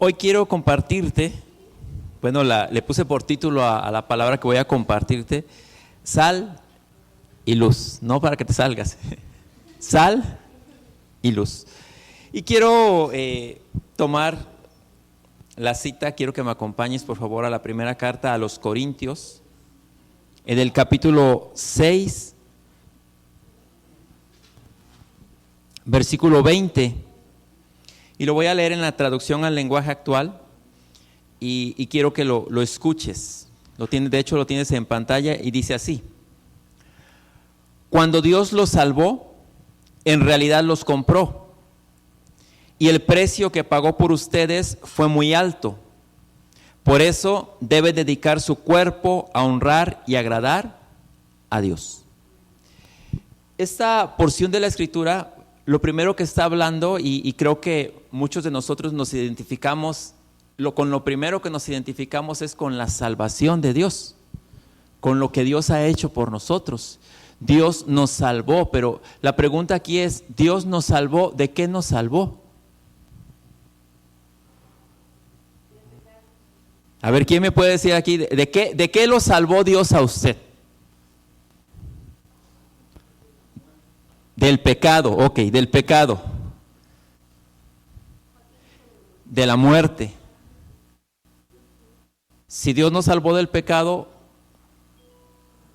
Hoy quiero compartirte, le puse por título a la palabra que voy a compartirte, sal y luz, no para que te salgas, sal y luz. Y quiero tomar la cita, quiero que me acompañes por favor a la primera carta a los Corintios, en el capítulo 6, versículo 20. Y lo voy a leer en la traducción al lenguaje actual y quiero que lo escuches. De hecho lo tienes en pantalla y dice así: cuando Dios los salvó, en realidad los compró, y el precio que pagó por ustedes fue muy alto. Por eso debe dedicar su cuerpo a honrar y agradar a Dios. Esta porción de la Escritura, lo primero que está hablando, y creo que muchos de nosotros nos identificamos, con lo primero que nos identificamos es con la salvación de Dios, con lo que Dios ha hecho por nosotros. Dios nos salvó, pero la pregunta aquí es, ¿Dios nos salvó? ¿De qué nos salvó? A ver, ¿quién me puede decir aquí, de qué lo salvó Dios a usted? Del pecado, ok, del pecado, de la muerte. Si Dios nos salvó del pecado,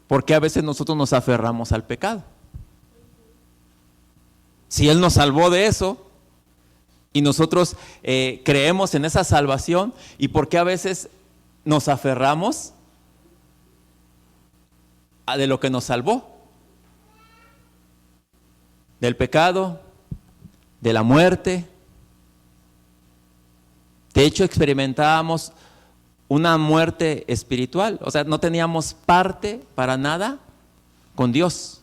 ¿por qué a veces nosotros nos aferramos al pecado? Si Él nos salvó de eso y nosotros creemos en esa salvación, ¿y por qué a veces nos aferramos de lo que nos salvó? Del pecado, de la muerte. De hecho, experimentábamos una muerte espiritual, o sea, no teníamos parte para nada con Dios,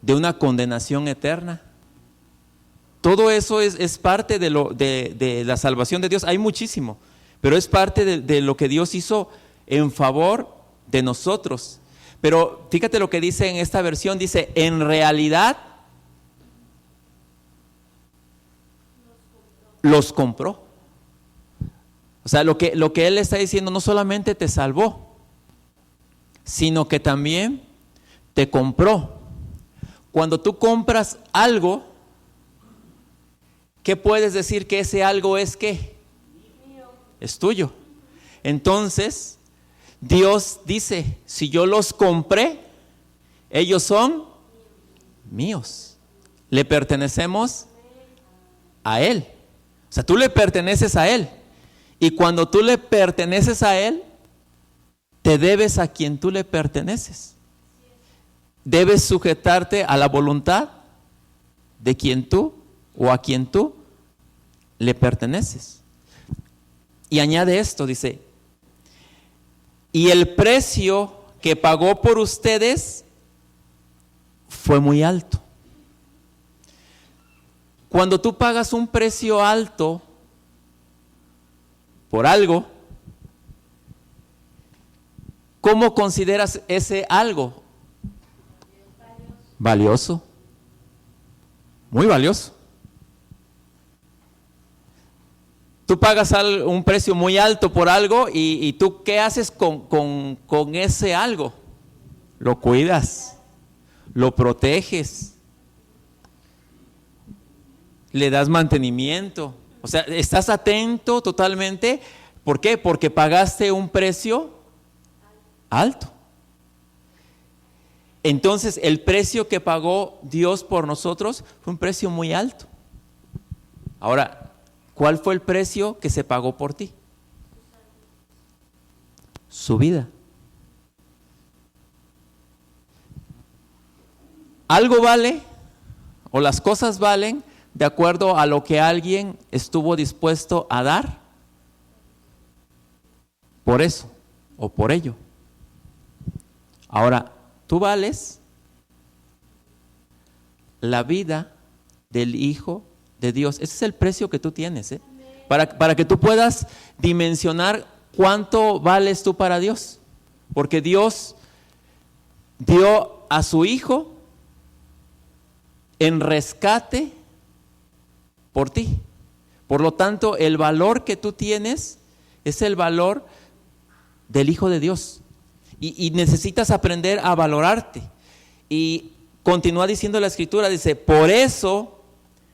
de una condenación eterna. Todo eso es parte de la salvación de Dios. Hay muchísimo, pero es parte de lo que Dios hizo en favor de nosotros. Pero fíjate lo que dice en esta versión, dice, en realidad los compró. O sea, lo que Él está diciendo, no solamente te salvó, sino que también te compró. Cuando tú compras algo, ¿qué puedes decir que ese algo es qué? Es tuyo. Entonces, Dios dice, si yo los compré, ellos son míos. Le pertenecemos a Él. O sea, tú le perteneces a Él. Y cuando tú le perteneces a Él, te debes a quien tú le perteneces. Debes sujetarte a la voluntad de quien tú o a quien tú le perteneces. Y añade esto, dice, y el precio que pagó por ustedes fue muy alto. Cuando tú pagas un precio alto por algo, ¿cómo consideras ese algo? Valioso. Muy valioso. Tú pagas un precio muy alto por algo y tú ¿qué haces con ese algo? Lo cuidas, lo proteges, le das mantenimiento. O sea, estás atento totalmente. ¿Por qué? Porque pagaste un precio alto. Entonces, el precio que pagó Dios por nosotros fue un precio muy alto. Ahora, ¿cuál fue el precio que se pagó por ti? Su vida. Algo vale, o las cosas valen, de acuerdo a lo que alguien estuvo dispuesto a dar por eso o por ello. Ahora, tú vales la vida del Hijo de Dios. Ese es el precio que tú tienes, para que tú puedas dimensionar cuánto vales tú para Dios. Porque Dios dio a su Hijo en rescate por ti. Por lo tanto, el valor que tú tienes es el valor del Hijo de Dios. Y necesitas aprender a valorarte. Y continúa diciendo la Escritura, dice, por eso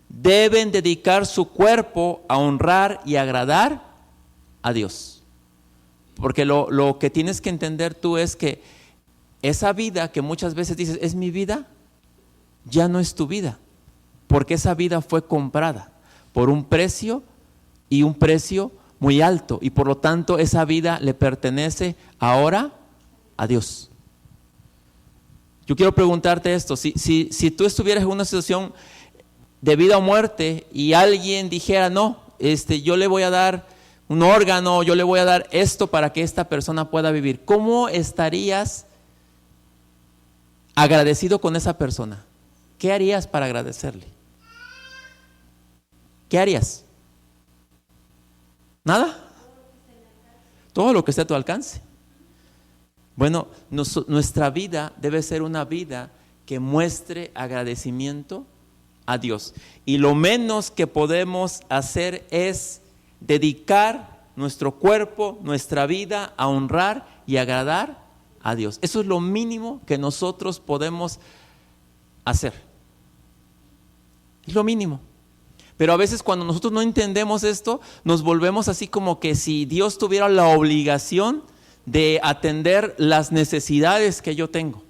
deben dedicar su cuerpo a honrar y agradar a Dios. Porque lo que tienes que entender tú es que esa vida que muchas veces dices, es mi vida, ya no es tu vida. Porque esa vida fue comprada por un precio, y un precio muy alto. Y por lo tanto esa vida le pertenece ahora a Dios. Yo quiero preguntarte esto, si tú estuvieras en una situación de vida o muerte y alguien dijera, no, yo le voy a dar un órgano, yo le voy a dar esto para que esta persona pueda vivir, ¿cómo estarías agradecido con esa persona? ¿Qué harías para agradecerle? ¿Qué harías? ¿Nada? Todo lo que esté a tu alcance. Bueno, nuestra vida debe ser una vida que muestre agradecimiento a Dios. Y lo menos que podemos hacer es dedicar nuestro cuerpo, nuestra vida a honrar y agradar a Dios. Eso es lo mínimo que nosotros podemos hacer. Es lo mínimo. Pero a veces cuando nosotros no entendemos esto, nos volvemos así como que si Dios tuviera la obligación de atender las necesidades que yo tengo.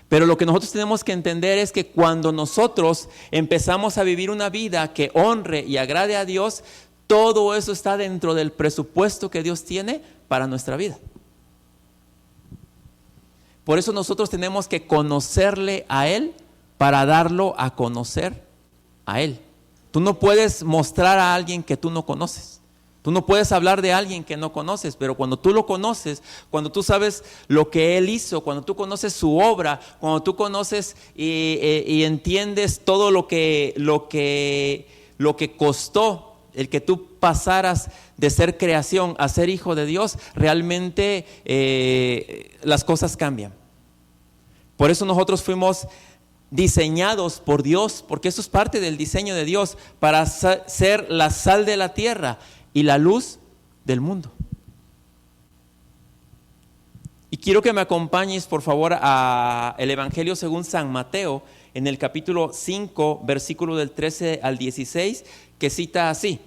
Pero lo que nosotros tenemos que entender es que cuando nosotros empezamos a vivir una vida que honre y agrade a Dios, todo eso está dentro del presupuesto que Dios tiene para nuestra vida. Por eso nosotros tenemos que conocerle a Él para darlo a conocer a Él. Tú no puedes mostrar a alguien que tú no conoces. Tú no puedes hablar de alguien que no conoces, pero cuando tú lo conoces, cuando tú sabes lo que Él hizo, cuando tú conoces su obra, cuando tú conoces y entiendes todo lo que costó el que tú pasaras de ser creación a ser hijo de Dios, realmente las cosas cambian. Por eso nosotros fuimos diseñados por Dios, porque eso es parte del diseño de Dios, para ser la sal de la tierra y la luz del mundo. Y quiero que me acompañes por favor a el Evangelio según San Mateo, en el capítulo 5, versículo del 13 al 16, que cita así: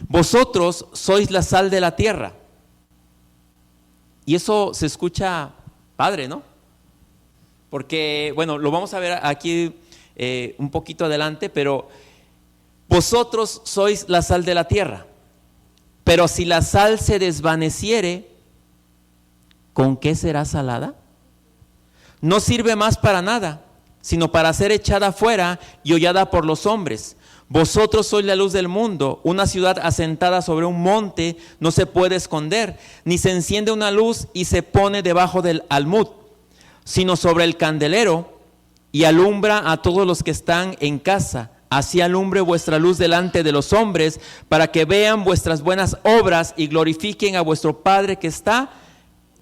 vosotros sois la sal de la tierra. Y eso se escucha padre, ¿no? Porque, bueno, lo vamos a ver aquí un poquito adelante, pero vosotros sois la sal de la tierra. Pero si la sal se desvaneciere, ¿con qué será salada? No sirve más para nada, sino para ser echada fuera y hollada por los hombres. Vosotros sois la luz del mundo. Una ciudad asentada sobre un monte no se puede esconder, ni se enciende una luz y se pone debajo del almud, sino sobre el candelero, y alumbra a todos los que están en casa. Así alumbre vuestra luz delante de los hombres, para que vean vuestras buenas obras y glorifiquen a vuestro Padre que está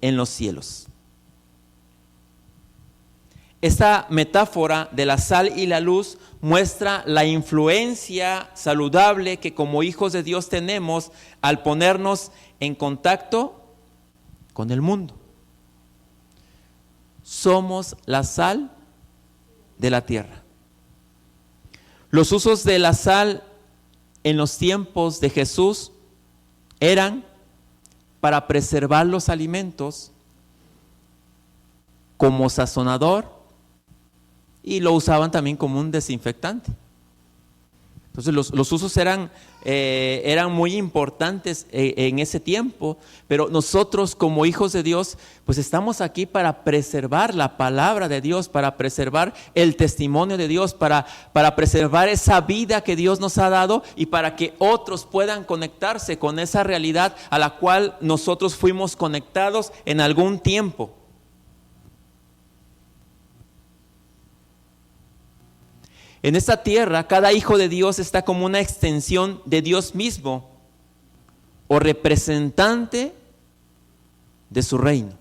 en los cielos. Esta metáfora de la sal y la luz muestra la influencia saludable que como hijos de Dios tenemos al ponernos en contacto con el mundo. Somos la sal de la tierra. Los usos de la sal en los tiempos de Jesús eran para preservar los alimentos, como sazonador, y lo usaban también como un desinfectante. Entonces los usos eran muy importantes en ese tiempo, pero nosotros como hijos de Dios, pues estamos aquí para preservar la palabra de Dios, para preservar el testimonio de Dios, para preservar esa vida que Dios nos ha dado y para que otros puedan conectarse con esa realidad a la cual nosotros fuimos conectados en algún tiempo. En esta tierra, cada hijo de Dios está como una extensión de Dios mismo o representante de su reino.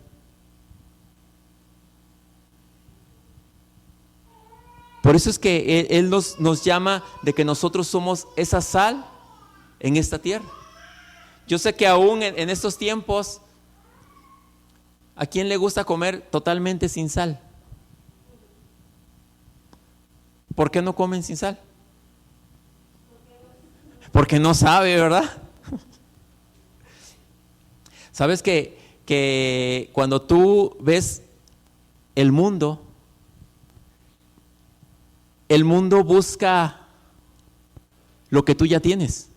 Por eso es que Él nos llama de que nosotros somos esa sal en esta tierra. Yo sé que aún en estos tiempos, ¿a quién le gusta comer totalmente sin sal? ¿Por qué no comen sin sal? Porque no sabe, ¿verdad? Sabes que cuando tú ves el mundo busca lo que tú ya tienes.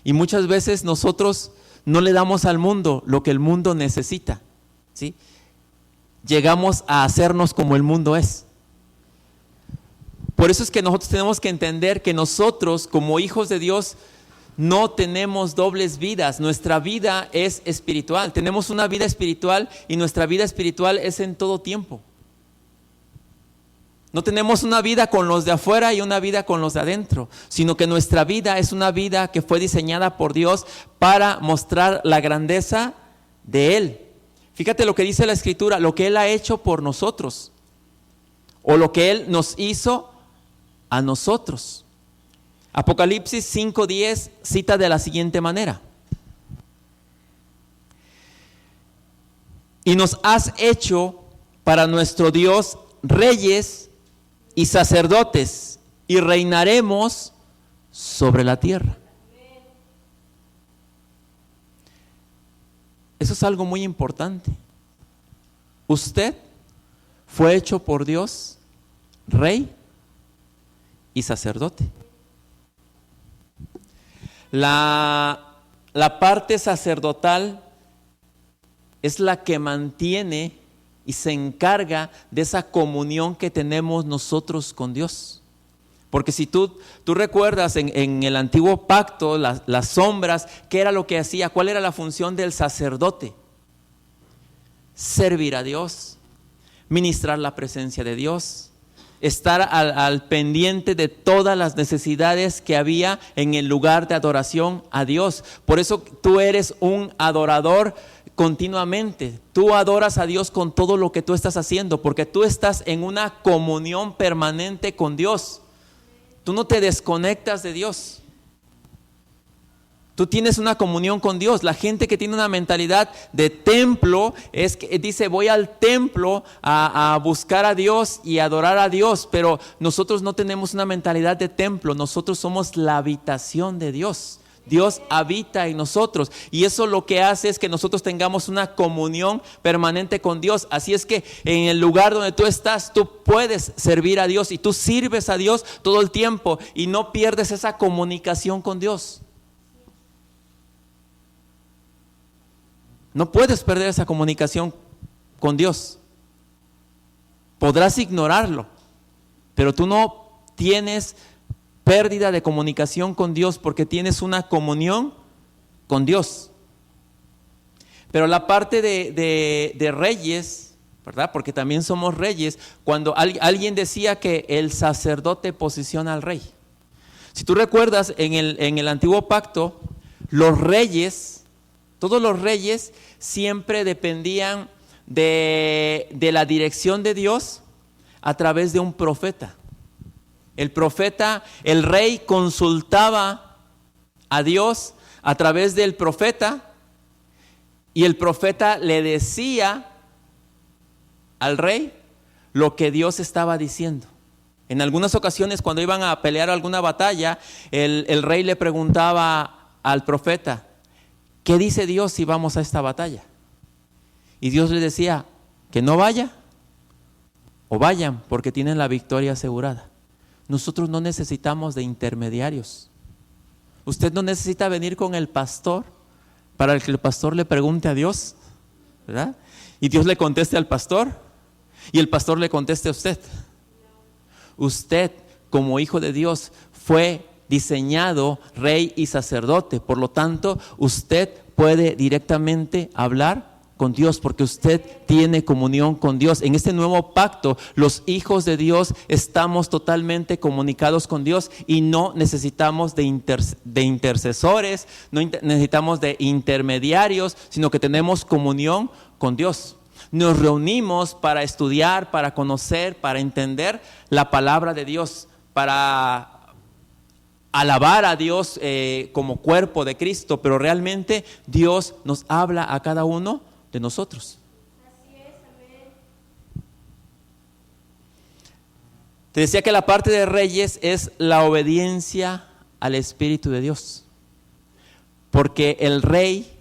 Y muchas veces nosotros no le damos al mundo lo que el mundo necesita, ¿sí? Llegamos a hacernos como el mundo es. Por eso es que nosotros tenemos que entender que nosotros, como hijos de Dios, no tenemos dobles vidas. Nuestra vida es espiritual. Tenemos una vida espiritual y nuestra vida espiritual es en todo tiempo. No tenemos una vida con los de afuera y una vida con los de adentro, sino que nuestra vida es una vida que fue diseñada por Dios para mostrar la grandeza de Él. Fíjate lo que dice la Escritura, lo que Él ha hecho por nosotros, o lo que Él nos hizo a nosotros. Apocalipsis 5:10 cita de la siguiente manera: y nos has hecho para nuestro Dios reyes y sacerdotes, y reinaremos sobre la tierra. Eso es algo muy importante. Usted fue hecho por Dios rey y sacerdote. La parte sacerdotal es la que mantiene y se encarga de esa comunión que tenemos nosotros con Dios. Porque si tú recuerdas en el antiguo pacto, las sombras, ¿qué era lo que hacía? ¿Cuál era la función del sacerdote? Servir a Dios, ministrar la presencia de Dios, estar al pendiente de todas las necesidades que había en el lugar de adoración a Dios. Por eso tú eres un adorador continuamente. Tú adoras a Dios con todo lo que tú estás haciendo, porque tú estás en una comunión permanente con Dios. Tú no te desconectas de Dios. Tú tienes una comunión con Dios. La gente que tiene una mentalidad de templo es que dice: voy al templo a buscar a Dios y adorar a Dios. Pero nosotros no tenemos una mentalidad de templo. Nosotros somos la habitación de Dios. Dios habita en nosotros, y eso lo que hace es que nosotros tengamos una comunión permanente con Dios. Así es que en el lugar donde tú estás, tú puedes servir a Dios, y tú sirves a Dios todo el tiempo y no pierdes esa comunicación con Dios. No puedes perder esa comunicación con Dios. Podrás ignorarlo, pero tú no tienes pérdida de comunicación con Dios, porque tienes una comunión con Dios. Pero la parte de reyes, ¿verdad? Porque también somos reyes. Cuando alguien decía que el sacerdote posiciona al rey. Si tú recuerdas, en el antiguo pacto, los reyes, todos los reyes siempre dependían de la dirección de Dios a través de un profeta. El profeta, el rey consultaba a Dios a través del profeta, y el profeta le decía al rey lo que Dios estaba diciendo. En algunas ocasiones, cuando iban a pelear alguna batalla, el rey le preguntaba al profeta: ¿qué dice Dios si vamos a esta batalla? Y Dios le decía que no vaya o vayan, porque tienen la victoria asegurada. Nosotros no necesitamos de intermediarios. Usted no necesita venir con el pastor para que el pastor le pregunte a Dios, ¿verdad? Y Dios le conteste al pastor y el pastor le conteste a usted. Usted, como hijo de Dios, fue diseñado rey y sacerdote. Por lo tanto, usted puede directamente hablar con Dios, porque usted tiene comunión con Dios. En este nuevo pacto, los hijos de Dios estamos totalmente comunicados con Dios, y no necesitamos de intercesores, no necesitamos de intermediarios, sino que tenemos comunión con Dios. Nos reunimos para estudiar, para conocer, para entender la palabra de Dios, para alabar a Dios como cuerpo de Cristo, pero realmente Dios nos habla a cada uno de nosotros. Así es, amén. Te decía que la parte de reyes es la obediencia al Espíritu de Dios, porque el rey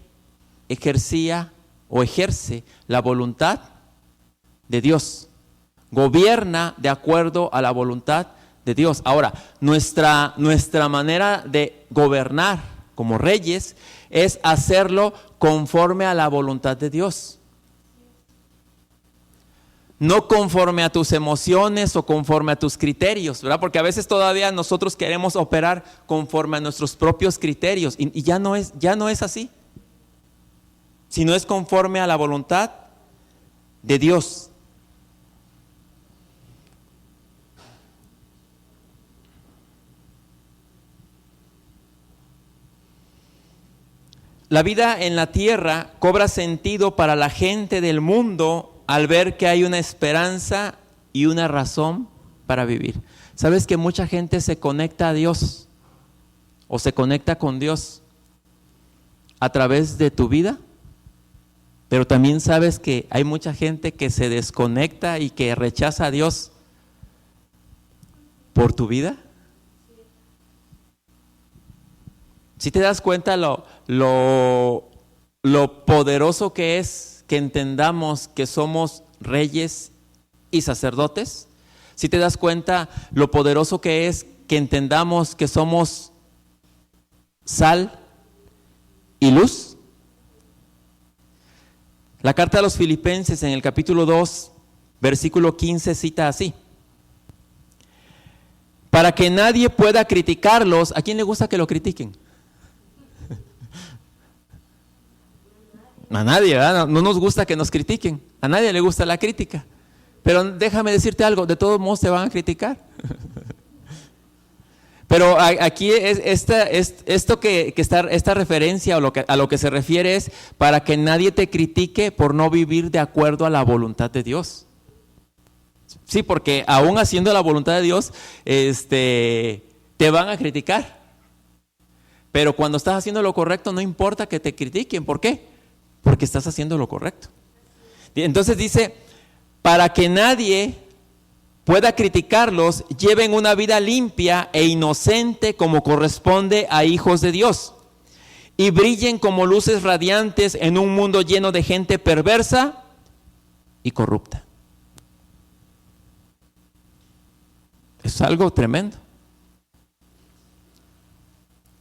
ejercía o ejerce la voluntad de Dios, gobierna de acuerdo a la voluntad de Dios. Ahora, nuestra manera de gobernar como reyes es hacerlo conforme a la voluntad de Dios. No conforme a tus emociones o conforme a tus criterios, ¿verdad? Porque a veces todavía nosotros queremos operar conforme a nuestros propios criterios y ya no es así. Sino es conforme a la voluntad de Dios. La vida en la tierra cobra sentido para la gente del mundo al ver que hay una esperanza y una razón para vivir. ¿Sabes que mucha gente se conecta a Dios o se conecta con Dios a través de tu vida? Pero también sabes que hay mucha gente que se desconecta y que rechaza a Dios por tu vida. ¿Sí te das cuenta lo poderoso que es que entendamos que somos reyes y sacerdotes? ¿Sí te das cuenta lo poderoso que es que entendamos que somos sal y luz? La carta a los Filipenses en el capítulo 2, versículo 15 cita así: para que nadie pueda criticarlos. ¿A quién le gusta que lo critiquen? A nadie, ¿verdad? No nos gusta que nos critiquen. A nadie le gusta la crítica. Pero déjame decirte algo, de todos modos te van a criticar. Pero aquí esta referencia a lo que se refiere es para que nadie te critique por no vivir de acuerdo a la voluntad de Dios. Sí, porque aún haciendo la voluntad de Dios, te van a criticar. Pero cuando estás haciendo lo correcto, no importa que te critiquen. ¿Por qué? Porque estás haciendo lo correcto. Entonces dice, para que nadie pueda criticarlos, lleven una vida limpia e inocente como corresponde a hijos de Dios, y brillen como luces radiantes en un mundo lleno de gente perversa y corrupta. Es algo tremendo.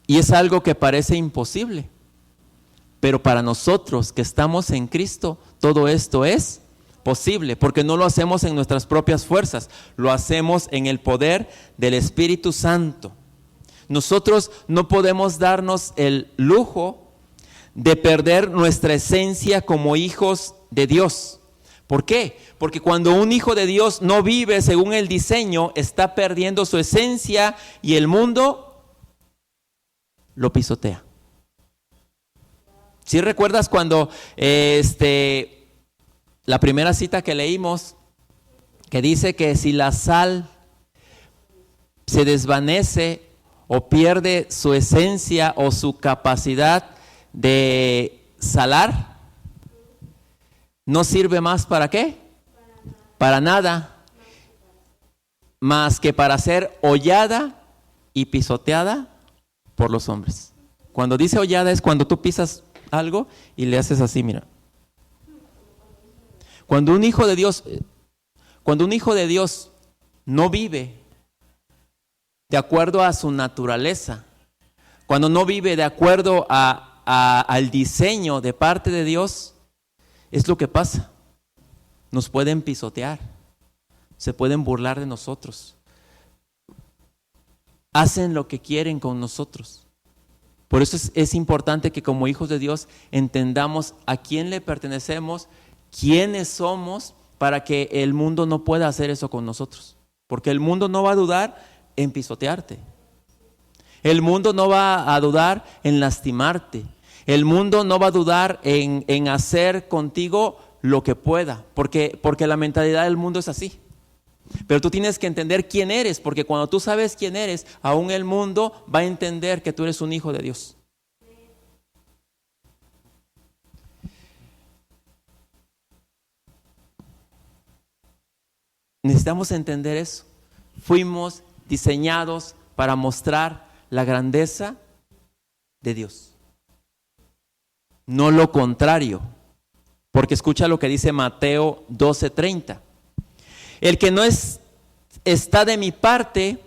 Y es algo que parece imposible. Pero para nosotros que estamos en Cristo, todo esto es posible, porque no lo hacemos en nuestras propias fuerzas, lo hacemos en el poder del Espíritu Santo. Nosotros no podemos darnos el lujo de perder nuestra esencia como hijos de Dios. ¿Por qué? Porque cuando un hijo de Dios no vive según el diseño, está perdiendo su esencia y el mundo lo pisotea. ¿Sí recuerdas cuando la primera cita que leímos, que dice que si la sal se desvanece o pierde su esencia o su capacidad de salar, no sirve más para qué? Para nada, más que para ser hollada y pisoteada por los hombres. Cuando dice hollada es cuando tú pisas algo y le haces así, mira. Cuando un hijo de Dios no vive de acuerdo a su naturaleza, cuando no vive de acuerdo al diseño de parte de Dios, es lo que pasa. Nos pueden pisotear, se pueden burlar de nosotros, hacen lo que quieren con nosotros. Por eso es importante que como hijos de Dios entendamos a quién le pertenecemos, quiénes somos, para que el mundo no pueda hacer eso con nosotros. Porque el mundo no va a dudar en pisotearte. El mundo no va a dudar en lastimarte. El mundo no va a dudar en hacer contigo lo que pueda. Porque la mentalidad del mundo es así. Pero tú tienes que entender quién eres, porque cuando tú sabes quién eres, aún el mundo va a entender que tú eres un hijo de Dios. Necesitamos entender eso. Fuimos diseñados para mostrar la grandeza de Dios, no lo contrario. Porque escucha lo que dice Mateo 12:30. El que no está de mi parte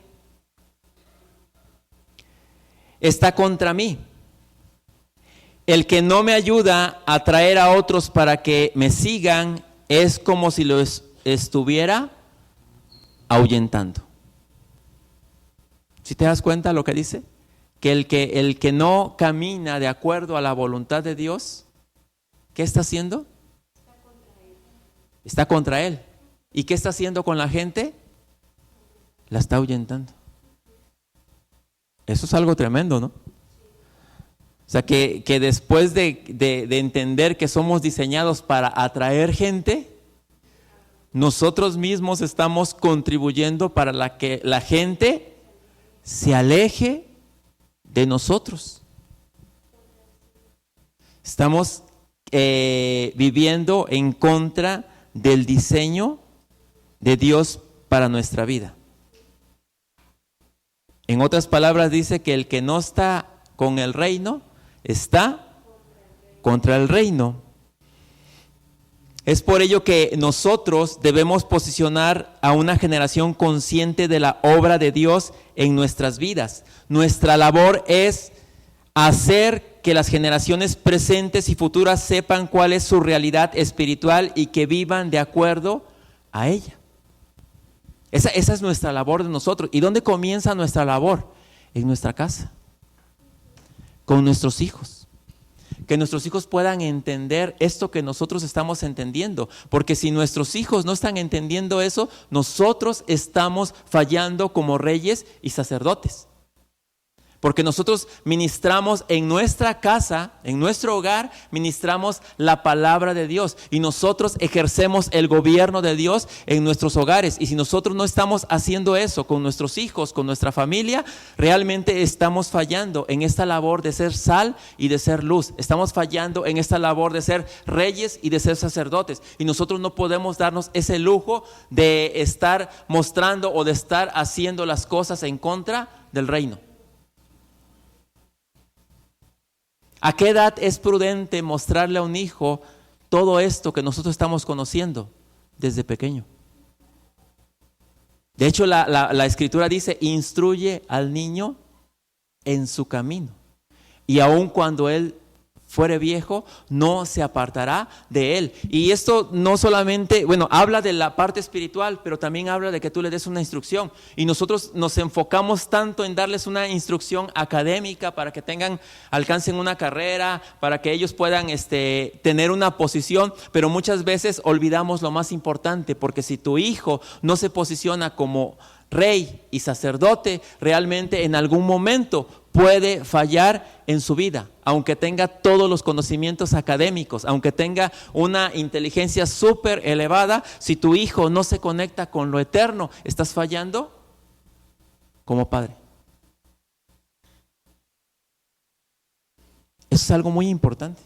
está contra mí. El que no me ayuda a traer a otros para que me sigan es como si los estuviera ahuyentando. ¿Sí te das cuenta lo que dice? Que el que no camina de acuerdo a la voluntad de Dios, ¿qué está haciendo? Está contra él. ¿Y qué está haciendo con la gente? La está ahuyentando. Eso es algo tremendo, ¿no? O sea, que después de entender que somos diseñados para atraer gente, nosotros mismos estamos contribuyendo para que la gente se aleje de nosotros. Estamos viviendo en contra del diseño de Dios para nuestra vida. En otras palabras dice que el que no está con el reino está contra el reino. Es por ello que nosotros debemos posicionar a una generación consciente de la obra de Dios en nuestras vidas. Nuestra labor es hacer que las generaciones presentes y futuras sepan cuál es su realidad espiritual y que vivan de acuerdo a ella. Esa es nuestra labor de nosotros. ¿Y dónde comienza nuestra labor? En nuestra casa, con nuestros hijos. Que nuestros hijos puedan entender esto que nosotros estamos entendiendo. Porque si nuestros hijos no están entendiendo eso, nosotros estamos fallando como reyes y sacerdotes. Porque nosotros ministramos en nuestra casa, en nuestro hogar, ministramos la palabra de Dios. Y nosotros ejercemos el gobierno de Dios en nuestros hogares. Y si nosotros no estamos haciendo eso con nuestros hijos, con nuestra familia, realmente estamos fallando en esta labor de ser sal y de ser luz. Estamos fallando en esta labor de ser reyes y de ser sacerdotes. Y nosotros no podemos darnos ese lujo de estar mostrando o de estar haciendo las cosas en contra del reino. ¿A qué edad es prudente mostrarle a un hijo todo esto que nosotros estamos conociendo? Desde pequeño. De hecho, la escritura dice, instruye al niño en su camino. Y aun cuando él fuere viejo, no se apartará de él. Y esto no solamente, habla de la parte espiritual, pero también habla de que tú le des una instrucción. Y nosotros nos enfocamos tanto en darles una instrucción académica para que alcancen una carrera, para que ellos puedan tener una posición, pero muchas veces olvidamos lo más importante, porque si tu hijo no se posiciona como rey y sacerdote, realmente en algún momento puede fallar en su vida, aunque tenga todos los conocimientos académicos, aunque tenga una inteligencia súper elevada. Si tu hijo no se conecta con lo eterno, estás fallando como padre. Eso es algo muy importante.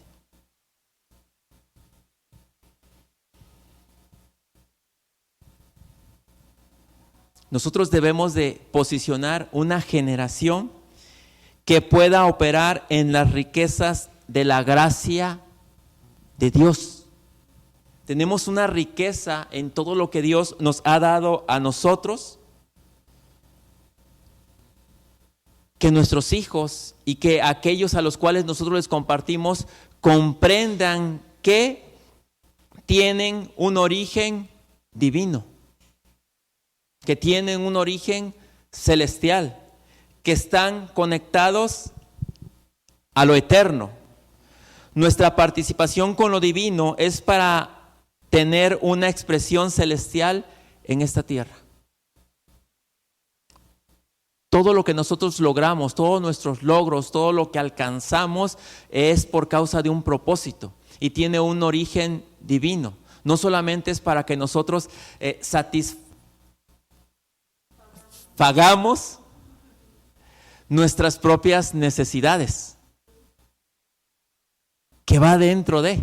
Nosotros debemos de posicionar una generación que pueda operar en las riquezas de la gracia de Dios. Tenemos una riqueza en todo lo que Dios nos ha dado a nosotros, que nuestros hijos y que aquellos a los cuales nosotros les compartimos comprendan que tienen un origen divino, que tienen un origen celestial, que están conectados a lo eterno. Nuestra participación con lo divino es para tener una expresión celestial en esta tierra. Todo lo que nosotros logramos, todos nuestros logros, todo lo que alcanzamos es por causa de un propósito y tiene un origen divino. No solamente es para que nosotros satisfagamos nuestras propias necesidades, que va dentro de,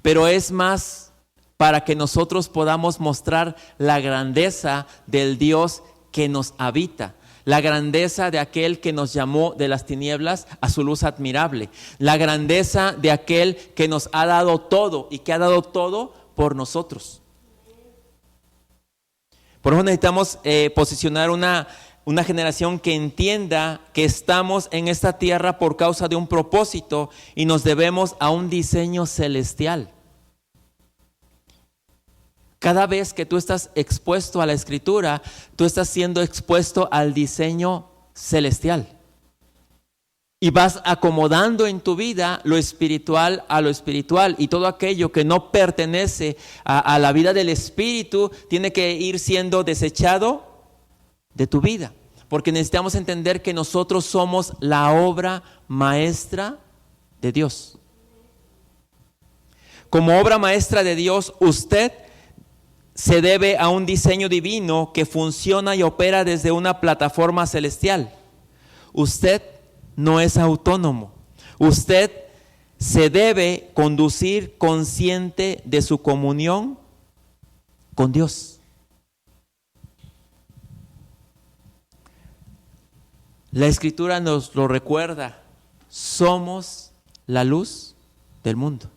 pero es más para que nosotros podamos mostrar la grandeza del Dios que nos habita, la grandeza de aquel que nos llamó de las tinieblas a su luz admirable, la grandeza de aquel que nos ha dado todo y que ha dado todo por nosotros. Por eso necesitamos posicionar una generación que entienda que estamos en esta tierra por causa de un propósito y nos debemos a un diseño celestial. Cada vez que tú estás expuesto a la Escritura, tú estás siendo expuesto al diseño celestial. Y vas acomodando en tu vida lo espiritual a lo espiritual. Y todo aquello que no pertenece a la vida del Espíritu tiene que ir siendo desechado de tu vida. Porque necesitamos entender que nosotros somos la obra maestra de Dios. Como obra maestra de Dios, usted se debe a un diseño divino que funciona y opera desde una plataforma celestial. Usted no es autónomo. Usted se debe conducir consciente de su comunión con Dios. La Escritura nos lo recuerda. Somos la luz del mundo.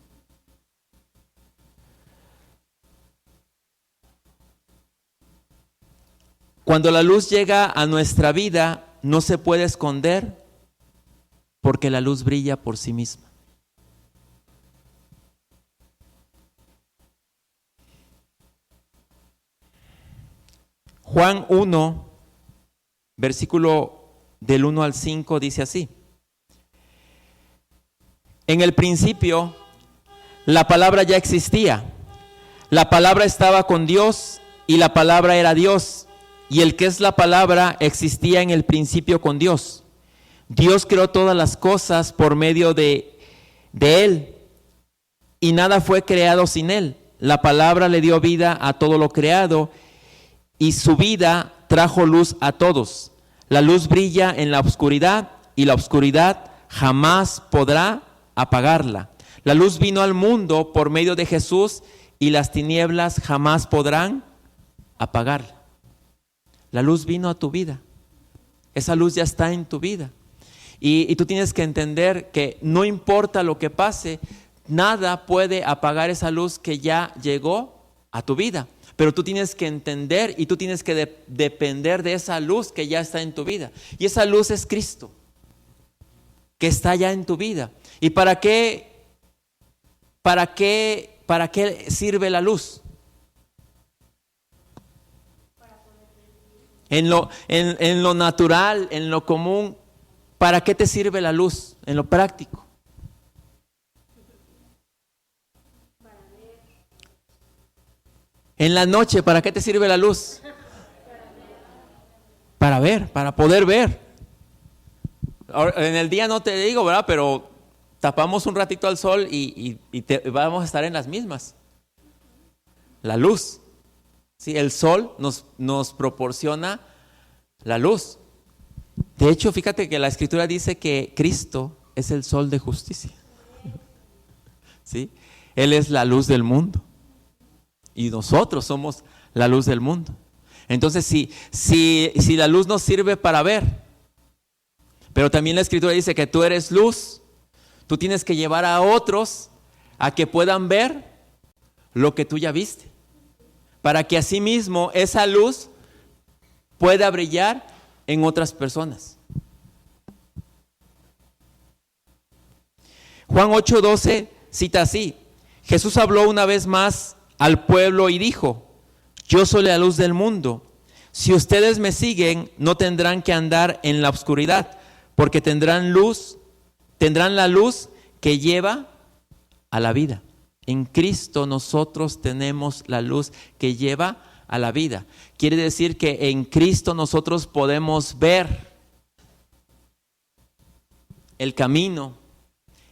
Cuando la luz llega a nuestra vida, no se puede esconder porque la luz brilla por sí misma. Juan 1, versículo del 1 al 5 dice así: en el principio la palabra ya existía, la palabra estaba con Dios y la palabra era Dios. Y el que es la palabra existía en el principio con Dios. Dios creó todas las cosas por medio de Él, y nada fue creado sin Él. La palabra le dio vida a todo lo creado, y su vida trajo luz a todos. La luz brilla en la oscuridad, y la oscuridad jamás podrá apagarla. La luz vino al mundo por medio de Jesús, y las tinieblas jamás podrán apagarla. La luz vino a tu vida. Esa luz ya está en tu vida. Y tú tienes que entender que no importa lo que pase, nada puede apagar esa luz que ya llegó a tu vida. Pero tú tienes que entender y tú tienes que depender de esa luz que ya está en tu vida. Y esa luz es Cristo, que está ya en tu vida. ¿Y para qué sirve la luz? En lo natural, en lo común, ¿para qué te sirve la luz? En lo práctico. En la noche, ¿para qué te sirve la luz? Para ver, para poder ver. Ahora, en el día no te digo, ¿verdad? Pero tapamos un ratito al sol y vamos a estar en las mismas. La luz. Sí, el sol nos proporciona la luz. De hecho, fíjate que la Escritura dice que Cristo es el sol de justicia. ¿Sí? Él es la luz del mundo. Y nosotros somos la luz del mundo. Entonces, si la luz nos sirve para ver, pero también la Escritura dice que tú eres luz, tú tienes que llevar a otros a que puedan ver lo que tú ya viste, para que asimismo esa luz pueda brillar en otras personas. Juan 8:12 cita así: Jesús habló una vez más al pueblo y dijo: yo soy la luz del mundo. Si ustedes me siguen, no tendrán que andar en la oscuridad, porque tendrán la luz que lleva a la vida. En Cristo nosotros tenemos la luz que lleva a la vida. Quiere decir que en Cristo nosotros podemos ver el camino,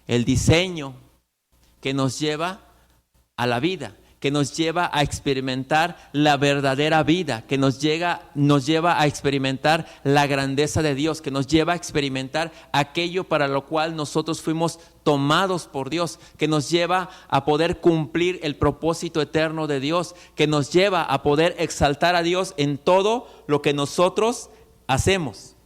el diseño que nos lleva a la vida, que nos lleva a experimentar la verdadera vida, que nos lleva a experimentar la grandeza de Dios, que nos lleva a experimentar aquello para lo cual nosotros fuimos tomados por Dios, que nos lleva a poder cumplir el propósito eterno de Dios, que nos lleva a poder exaltar a Dios en todo lo que nosotros hacemos.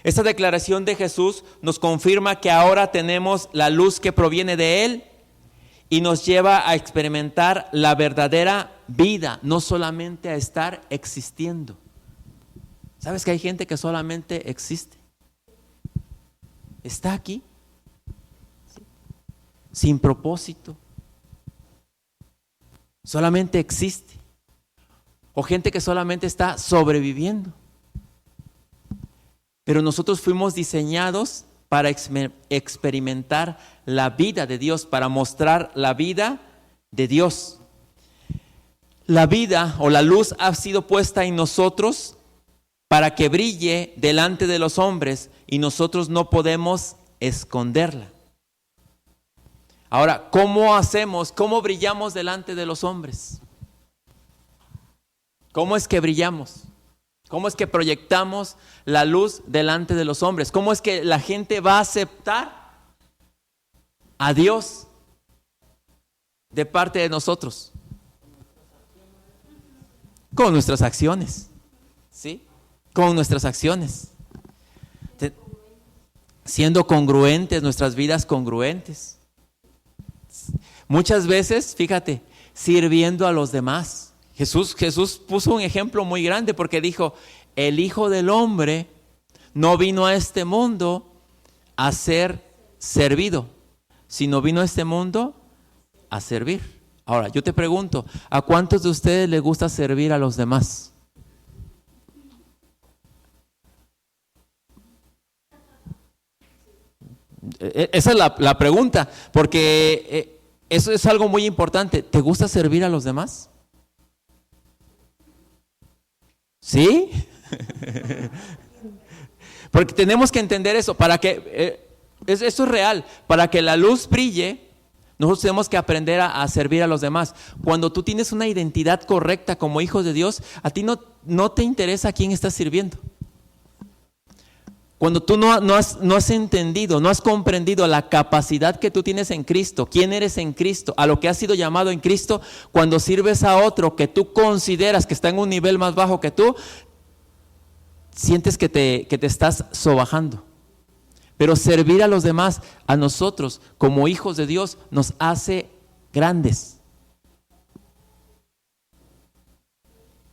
Esta declaración de Jesús nos confirma que ahora tenemos la luz que proviene de Él y nos lleva a experimentar la verdadera vida, no solamente a estar existiendo. ¿Sabes que hay gente que solamente existe? Está aquí, ¿sí?, sin propósito. Solamente existe. O gente que solamente está sobreviviendo. Pero nosotros fuimos diseñados para experimentar la vida de Dios, para mostrar la vida de Dios. La vida o la luz ha sido puesta en nosotros para que brille delante de los hombres y nosotros no podemos esconderla. Ahora, ¿cómo hacemos? ¿Cómo brillamos delante de los hombres? ¿Cómo es que brillamos? ¿Cómo es que proyectamos la luz delante de los hombres? ¿Cómo es que la gente va a aceptar a Dios de parte de nosotros? Con nuestras acciones, ¿sí? Con nuestras acciones. Siendo congruentes, nuestras vidas congruentes. Muchas veces, fíjate, sirviendo a los demás. Jesús puso un ejemplo muy grande porque dijo, el Hijo del Hombre no vino a este mundo a ser servido, sino vino a este mundo a servir. Ahora, yo te pregunto, ¿a cuántos de ustedes les gusta servir a los demás? Esa es la pregunta, porque eso es algo muy importante. ¿Te gusta servir a los demás? ¿Sí? Porque tenemos que entender eso, para que eso es real, para que la luz brille, nosotros tenemos que aprender a servir a los demás. Cuando tú tienes una identidad correcta como hijo de Dios, a ti no te interesa a quién estás sirviendo. Cuando tú no has entendido, no has comprendido la capacidad que tú tienes en Cristo, quién eres en Cristo, a lo que has sido llamado en Cristo, cuando sirves a otro que tú consideras que está en un nivel más bajo que tú, sientes que te estás sobajando. Pero servir a los demás, a nosotros como hijos de Dios, nos hace grandes.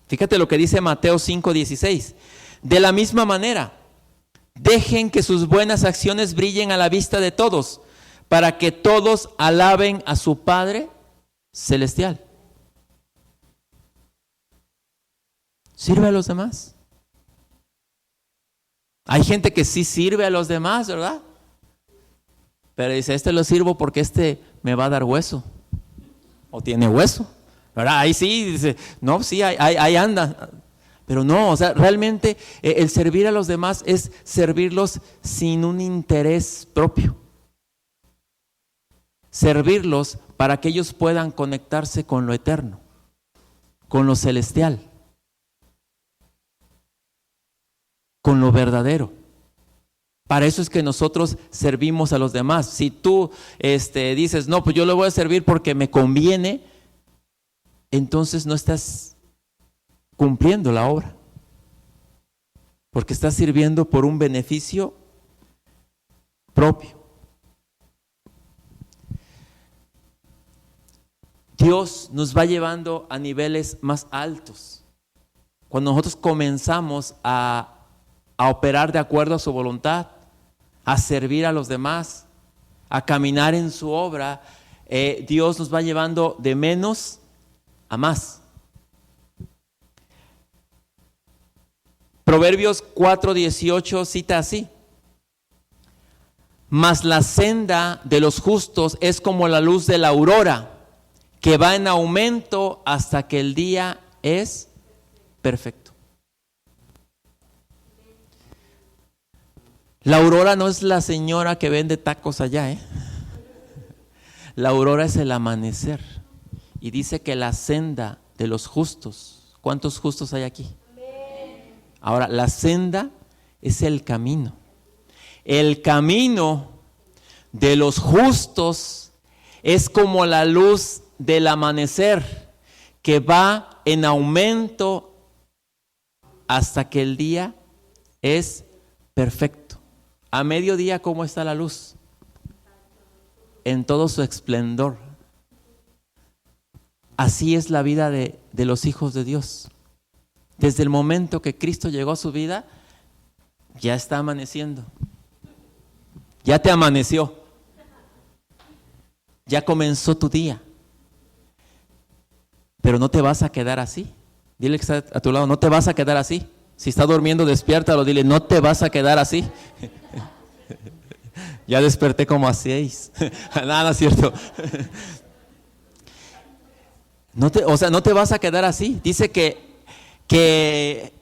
Fíjate lo que dice Mateo 5:16. De la misma manera, dejen que sus buenas acciones brillen a la vista de todos, para que todos alaben a su Padre Celestial. Sirve a los demás. Hay gente que sí sirve a los demás, ¿verdad? Pero dice, lo sirvo porque me va a dar hueso. O tiene hueso, ¿verdad? Ahí sí, dice, no, sí, ahí anda. Pero no, o sea, realmente el servir a los demás es servirlos sin un interés propio. Servirlos para que ellos puedan conectarse con lo eterno, con lo celestial, con lo verdadero. Para eso es que nosotros servimos a los demás. Si tú dices, no, pues yo le voy a servir porque me conviene, entonces no estás cumpliendo la obra, porque estás sirviendo por un beneficio propio. Dios nos va llevando a niveles más altos. Cuando nosotros comenzamos a operar de acuerdo a su voluntad, a servir a los demás, a caminar en su obra, Dios nos va llevando de menos a más. Proverbios 4:18 cita así: mas la senda de los justos es como la luz de la aurora, que va en aumento hasta que el día es perfecto. La aurora no es la señora que vende tacos allá, La aurora es el amanecer. Y dice que la senda de los justos, ¿cuántos justos hay aquí? Ahora, la senda es el camino. El camino de los justos es como la luz del amanecer que va en aumento hasta que el día es perfecto. A mediodía, ¿cómo está la luz? En todo su esplendor. Así es la vida de los hijos de Dios. Desde el momento que Cristo llegó a su vida, ya está amaneciendo. Ya te amaneció. Ya comenzó tu día. Pero no te vas a quedar así. Dile que está a tu lado, no te vas a quedar así. Si está durmiendo, despiértalo, dile, no te vas a quedar así. Ya desperté como a 6. Nada, no es cierto. No te vas a quedar así. Dice que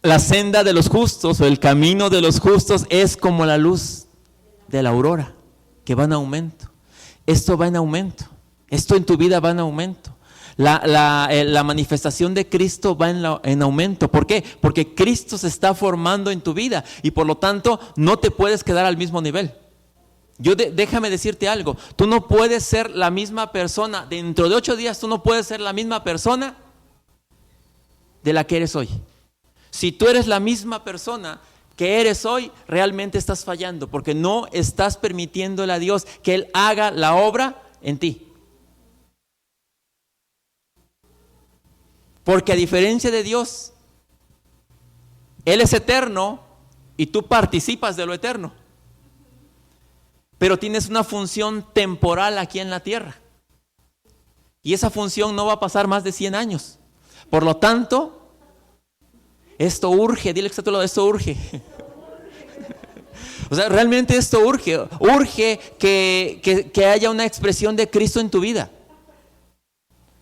la senda de los justos o el camino de los justos es como la luz de la aurora, que va en aumento. Esto va en aumento. Esto en tu vida va en aumento. La manifestación de Cristo va en aumento. ¿Por qué? Porque Cristo se está formando en tu vida y por lo tanto no te puedes quedar al mismo nivel. Déjame decirte algo, tú no puedes ser la misma persona, dentro de 8 días tú no puedes ser la misma persona de la que eres hoy. Si tú eres la misma persona que eres hoy, realmente estás fallando porque no estás permitiéndole a Dios que Él haga la obra en ti. Porque a diferencia de Dios, Él es eterno y tú participas de lo eterno. Pero tienes una función temporal aquí en la tierra. Y esa función no va a pasar más de 100 años. Por lo tanto, esto urge, dile que está a tu lado, esto urge. O sea, realmente esto urge. Urge que haya una expresión de Cristo en tu vida.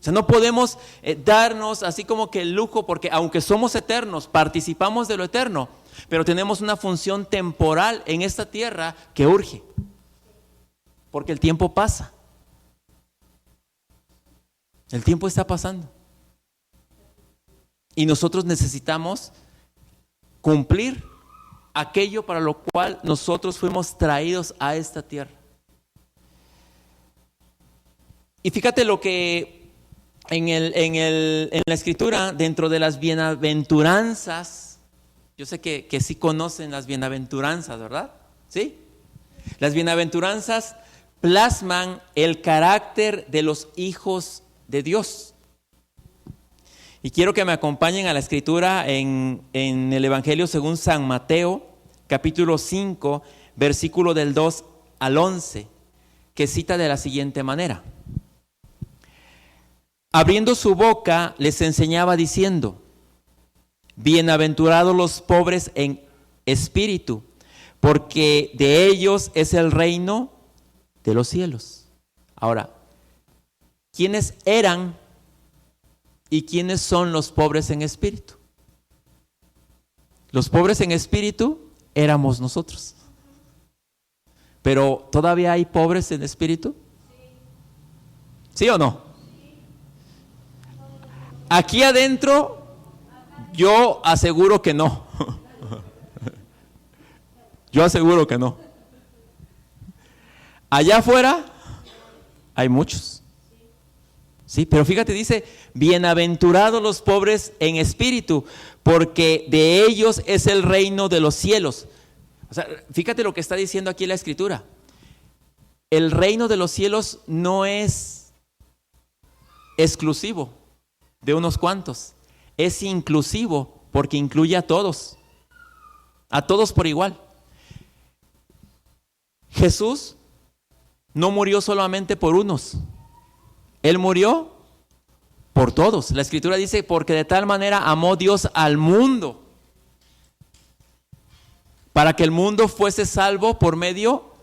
O sea, no podemos darnos así como que el lujo, porque aunque somos eternos, participamos de lo eterno, pero tenemos una función temporal en esta tierra que urge. Porque el tiempo pasa. El tiempo está pasando. Y nosotros necesitamos cumplir aquello para lo cual nosotros fuimos traídos a esta tierra. Y fíjate lo que en la escritura, dentro de las bienaventuranzas, yo sé que sí conocen las bienaventuranzas, ¿verdad? ¿Sí? Las bienaventuranzas plasman el carácter de los hijos de Dios. Y quiero que me acompañen a la escritura en el Evangelio según San Mateo, capítulo 5, versículo del 2 al 11, que cita de la siguiente manera. Abriendo su boca, les enseñaba diciendo: bienaventurados los pobres en espíritu, porque de ellos es el reino de los cielos. Ahora, ¿quiénes eran y quiénes son los pobres en espíritu? Los pobres en espíritu éramos nosotros. Pero ¿todavía hay pobres en espíritu? ¿Sí o no? Aquí adentro yo aseguro que no. Yo aseguro que no. Allá afuera hay muchos. Sí, pero fíjate, dice, bienaventurados los pobres en espíritu, porque de ellos es el reino de los cielos. O sea, fíjate lo que está diciendo aquí la escritura. El reino de los cielos no es exclusivo de unos cuantos, es inclusivo porque incluye a todos por igual. Jesús no murió solamente por unos, Él murió por todos. La escritura dice, porque de tal manera amó Dios al mundo, para que el mundo fuese salvo por medio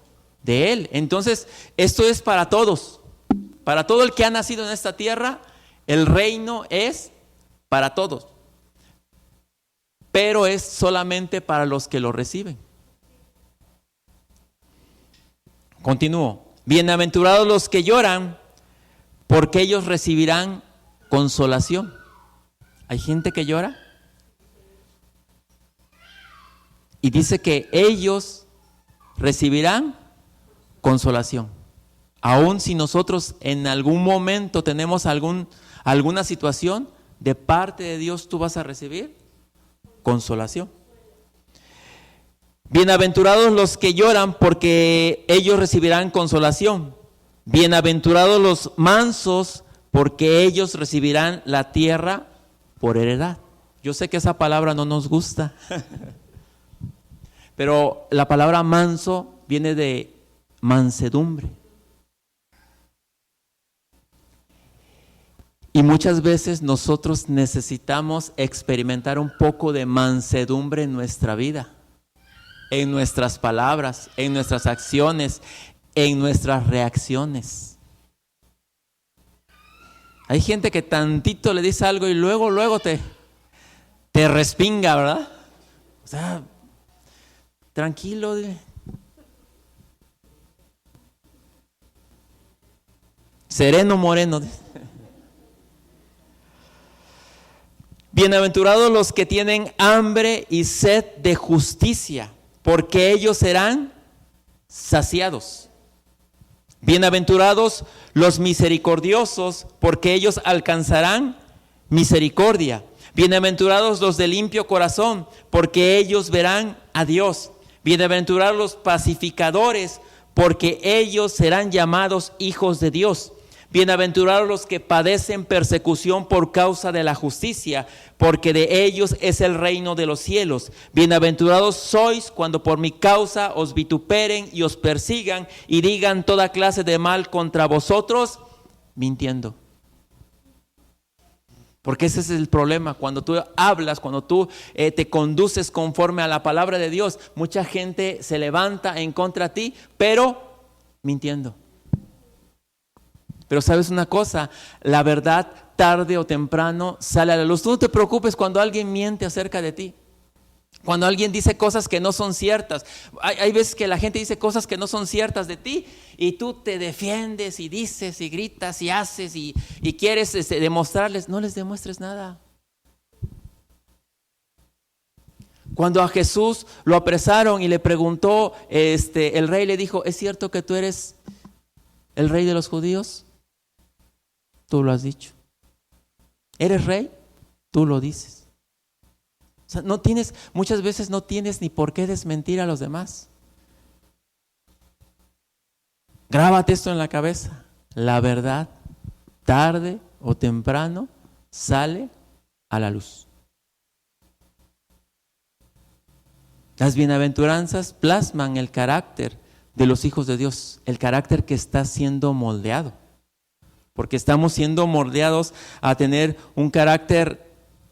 de Él. Entonces, esto es para todos, para todo el que ha nacido en esta tierra. El reino es para todos, pero es solamente para los que lo reciben. Continúo. Bienaventurados los que lloran, porque ellos recibirán consolación. ¿Hay gente que llora? Y dice que ellos recibirán consolación. Aun si nosotros en algún momento tenemos alguna situación, de parte de Dios tú vas a recibir consolación. Bienaventurados los que lloran, porque ellos recibirán consolación. Bienaventurados los mansos, porque ellos recibirán la tierra por heredad. Yo sé que esa palabra no nos gusta, pero la palabra manso viene de mansedumbre. Y muchas veces nosotros necesitamos experimentar un poco de mansedumbre en nuestra vida, en nuestras palabras, en nuestras acciones, en nuestras reacciones. Hay gente que tantito le dice algo y luego te respinga, ¿verdad? O sea, tranquilo. Sereno moreno. Bienaventurados los que tienen hambre y sed de justicia, porque ellos serán saciados. Bienaventurados los misericordiosos, porque ellos alcanzarán misericordia. Bienaventurados los de limpio corazón, porque ellos verán a Dios. Bienaventurados los pacificadores, porque ellos serán llamados hijos de Dios. Bienaventurados los que padecen persecución por causa de la justicia, porque de ellos es el reino de los cielos. Bienaventurados sois cuando por mi causa os vituperen y os persigan y digan toda clase de mal contra vosotros, mintiendo. Porque ese es el problema, cuando tú hablas, cuando tú te conduces conforme a la palabra de Dios, mucha gente se levanta en contra de ti, pero mintiendo. Pero sabes una cosa, la verdad tarde o temprano sale a la luz. Tú no te preocupes cuando alguien miente acerca de ti, cuando alguien dice cosas que no son ciertas. Hay veces que la gente dice cosas que no son ciertas de ti y tú te defiendes y dices y gritas y haces y quieres demostrarles. No les demuestres nada. Cuando a Jesús lo apresaron y le preguntó, el rey le dijo, ¿es cierto que tú eres el rey de los judíos? Tú lo has dicho. ¿Eres rey? Tú lo dices. O sea, muchas veces no tienes ni por qué desmentir a los demás. Grábate esto en la cabeza. La verdad, tarde o temprano, sale a la luz. Las bienaventuranzas plasman el carácter de los hijos de Dios, el carácter que está siendo moldeado. Porque estamos siendo moldeados a tener un carácter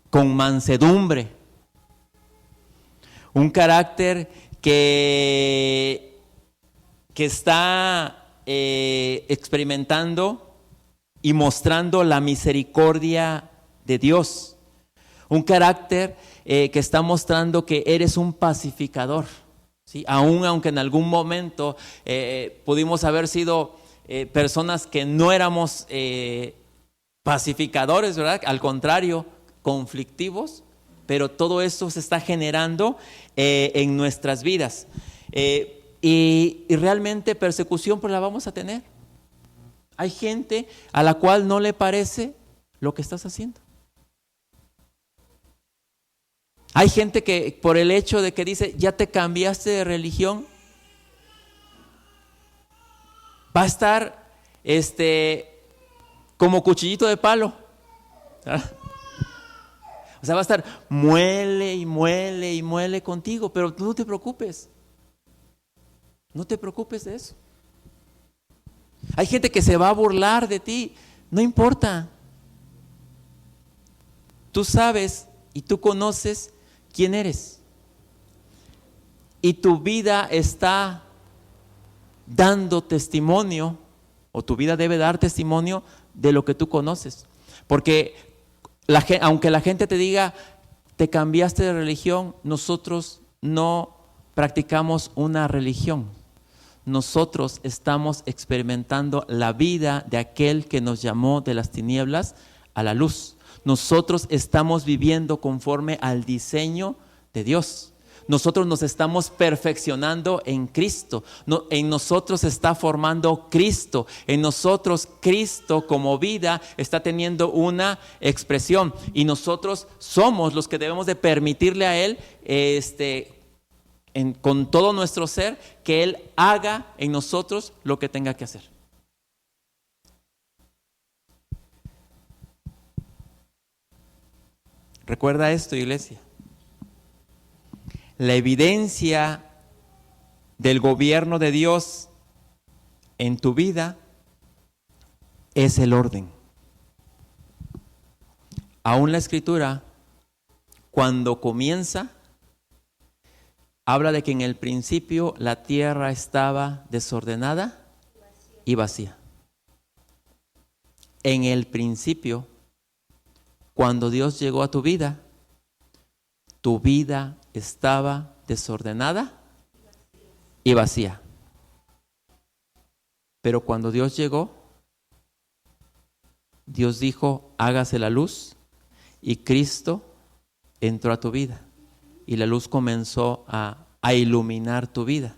con mansedumbre, un carácter que está experimentando y mostrando la misericordia de Dios, un carácter que está mostrando que eres un pacificador, ¿sí? Aunque en algún momento pudimos haber sido personas que no éramos pacificadores, ¿verdad? Al contrario, conflictivos, pero todo eso se está generando en nuestras vidas. Y realmente persecución pues la vamos a tener. Hay gente a la cual no le parece lo que estás haciendo. Hay gente que por el hecho de que dice, ya te cambiaste de religión, va a estar como cuchillito de palo. O sea, va a estar muele y muele y muele contigo, pero tú no te preocupes. No te preocupes de eso. Hay gente que se va a burlar de ti, no importa. Tú sabes y tú conoces quién eres. Y tu vida está dando testimonio, o tu vida debe dar testimonio de lo que tú conoces. Porque aunque la gente te diga, te cambiaste de religión, nosotros no practicamos una religión. nosotros estamos experimentando la vida de aquel que nos llamó de las tinieblas a la luz. Nosotros estamos viviendo conforme al diseño de Dios. Nosotros nos estamos perfeccionando en Cristo. En nosotros está formando Cristo. En nosotros Cristo como vida está teniendo una expresión. Y nosotros somos los que debemos de permitirle a Él, con todo nuestro ser, que Él haga en nosotros lo que tenga que hacer. Recuerda esto, iglesia. La evidencia del gobierno de Dios en tu vida es el orden. Aún la Escritura, cuando comienza, habla de que en el principio la tierra estaba desordenada y vacía. En el principio, cuando Dios llegó a tu vida estaba desordenada y vacía. Pero cuando Dios llegó, Dios dijo, hágase la luz, y Cristo entró a tu vida. Y la luz comenzó a iluminar tu vida.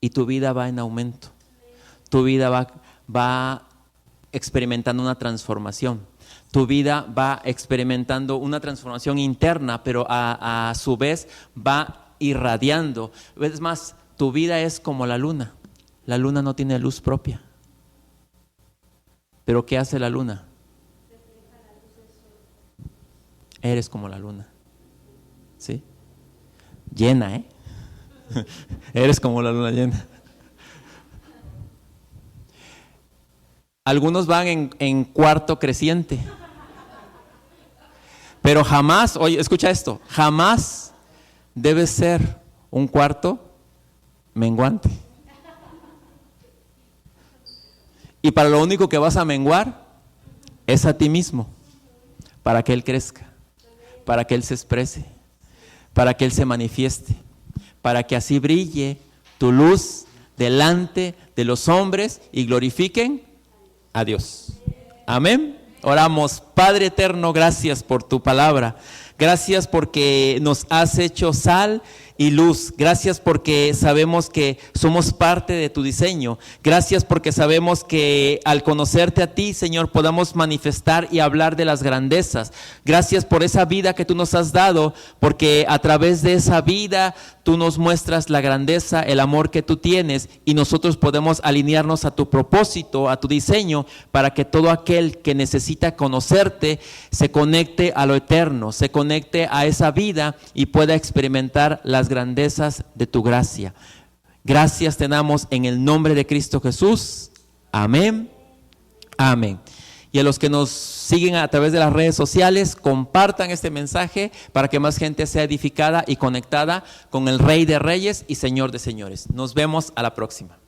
Y tu vida va en aumento. Tu vida va experimentando una transformación. Tu vida va experimentando una transformación interna, pero a su vez va irradiando. Es más, tu vida es como la luna. La luna no tiene luz propia. ¿Pero qué hace la luna? Eres como la luna. ¿Sí? Llena, ¿eh? Eres como la luna llena. Algunos van en cuarto creciente. Pero jamás, oye, escucha esto, jamás debe ser un cuarto menguante. Y para lo único que vas a menguar es a ti mismo, para que Él crezca, para que Él se exprese, para que Él se manifieste, para que así brille tu luz delante de los hombres y glorifiquen a Dios. Amén. Oramos. Padre eterno, gracias por tu palabra. Gracias porque nos has hecho sal y luz. Gracias porque sabemos que somos parte de tu diseño. Gracias porque sabemos que al conocerte a ti, Señor, podamos manifestar y hablar de las grandezas. Gracias por esa vida que tú nos has dado, porque a través de esa vida tú nos muestras la grandeza, el amor que tú tienes, y nosotros podemos alinearnos a tu propósito, a tu diseño, para que todo aquel que necesita conocerte se conecte a lo eterno, se conecte a esa vida y pueda experimentar las grandezas de tu gracia. Gracias te damos en el nombre de Cristo Jesús. Amén. Amén. Y a los que nos siguen a través de las redes sociales, compartan este mensaje para que más gente sea edificada y conectada con el Rey de Reyes y Señor de Señores. Nos vemos a la próxima.